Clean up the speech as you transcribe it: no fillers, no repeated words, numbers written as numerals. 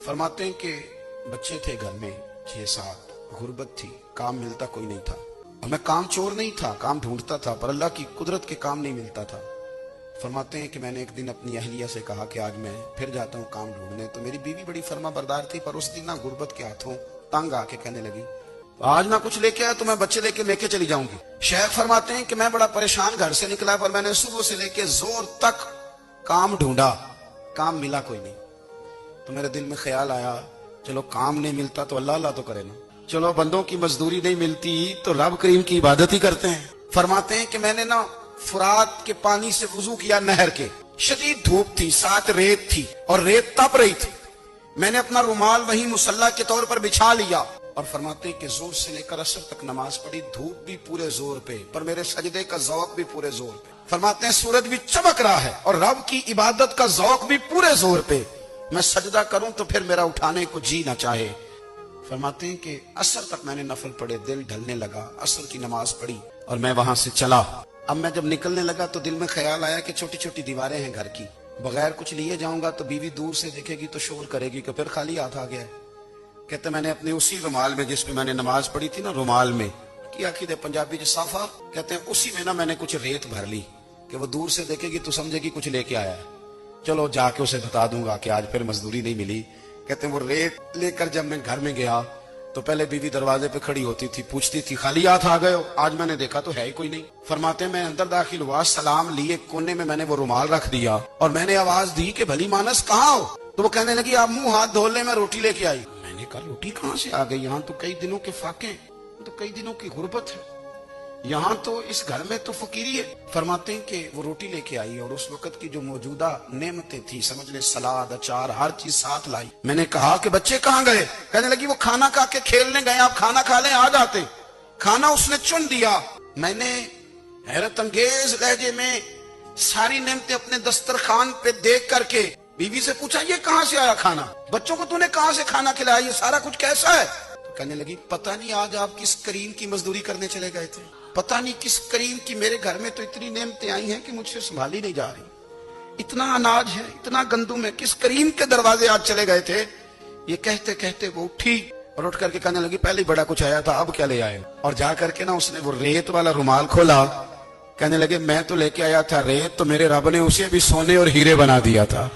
फरमाते हैं कि बच्चे थे घर में 6-7, गुर्बत थी, काम मिलता कोई नहीं था। और मैं काम चोर नहीं था, काम ढूंढता था, पर अल्लाह की कुदरत के काम नहीं मिलता था। फरमाते हैं कि मैंने एक दिन अपनी अहलिया से कहा कि आज मैं फिर जाता हूँ काम ढूंढने। तो मेरी बीवी बड़ी फर्मा बरदार थी, पर उस दिन ना गुर्बत के हाथों तंग आके कहने लगी आज ना कुछ लेके आया तो मैं बच्चे लेके चली जाऊंगी। शेख फरमाते हैं कि मैं बड़ा परेशान घर से निकला, पर मैंने सुबह से लेके जोर तक काम ढूंढा, काम मिला कोई नहीं। तो मेरे दिल में ख्याल आया चलो काम नहीं मिलता तो अल्लाह अल्लाह तो करे ना, चलो बंदों की मजदूरी नहीं मिलती तो रब करीम की इबादत ही करते हैं। फरमाते हैं कि मैंने ना फुरात के पानी से वुजू किया, नहर के, शदीद धूप थी, साथ रेत थी और रेत तप रही थी। मैंने अपना रुमाल वहीं मुसल्ला के तौर पर बिछा लिया और फरमाते हैं कि जोर से लेकर असर तक नमाज पढ़ी, धूप भी पूरे जोर पे, पर मेरे सजदे का ज़ौक़ भी पूरे जोर पे। फरमाते हैं सूरज भी चमक रहा है और रब की इबादत का ज़ौक़ भी पूरे जोर पे। मैं सजदा करूं तो फिर मेरा उठाने को जी ना चाहे। फरमाते हैं कि असर तक मैंने नफल पढ़े, दिल ढलने लगा, असर की नमाज पढ़ी और मैं वहां से चला। अब मैं जब निकलने लगा तो दिल में ख्याल आया कि छोटी छोटी दीवारें हैं घर की, बगैर कुछ लिए जाऊंगा तो बीवी दूर से देखेगी तो शोर करेगी कि फिर खाली हाथ आ गया है। कहते मैंने अपने उसी रुमाल में जिसमें मैंने नमाज पढ़ी थी ना, रुमाल में की आखिर पंजाबी साफा कहते हैं, उसी में ना मैंने कुछ रेत भर ली कि वो दूर से देखेगी तो समझेगी कुछ लेके आया है, चलो जाके उसे बता दूंगा कि आज फिर मजदूरी नहीं मिली। कहते हैं वो रेत लेकर जब मैं घर में गया तो पहले बीवी दरवाजे पे खड़ी होती थी, पूछती थी खाली हाथ आ गए हो, आज मैंने देखा तो है ही कोई नहीं। फरमाते हैं मैं अंदर दाखिल हुआ, सलाम लिए, कोने में मैंने वो रुमाल रख दिया और मैंने आवाज दी कि भली मानस कहाँ हो। तो वो कहने लगी आप मुंह हाथ धो ले, मैं रोटी लेके आई। मैंने कहा रोटी कहाँ से आ गई, यहाँ तो कई दिनों के फाके, तो कई दिनों की गुर्बत है, यहाँ तो इस घर में तो फकीरी है। फरमाते हैं कि वो रोटी लेके आई और उस वक्त की जो मौजूदा नेमतें थी, समझ ले सलाद अचार हर चीज साथ लाई। मैंने कहा कि बच्चे कहाँ गए, कहने लगी वो खाना खा के खेलने गए, आप खाना खा लें आ जाते। खाना उसने चुन दिया। मैंने हैरत अंगेज लहजे में सारी नेमतें अपने दस्तरखान पे देख करके बीवी से पूछा ये कहाँ से आया खाना, बच्चों को तूने कहाँ से खाना खिलाया, ये सारा कुछ कैसा है। तो कहने लगी पता नहीं आज आप किस करीम की मजदूरी करने चले गए थे, पता नहीं किस करीम की, मेरे घर में तो इतनी नेमतें आई हैं कि मुझसे संभाली नहीं जा रही, इतना अनाज है, इतना गंदुम है, किस करीम के दरवाजे आज चले गए थे। ये कहते कहते वो उठी और उठ करके कहने लगी पहले ही बड़ा कुछ आया था, अब क्या ले आए। और जा करके ना उसने वो रेत वाला रुमाल खोला, कहने लगे मैं तो लेके आया था रेत, तो मेरे रब ने उसे भी सोने और हीरे बना दिया था।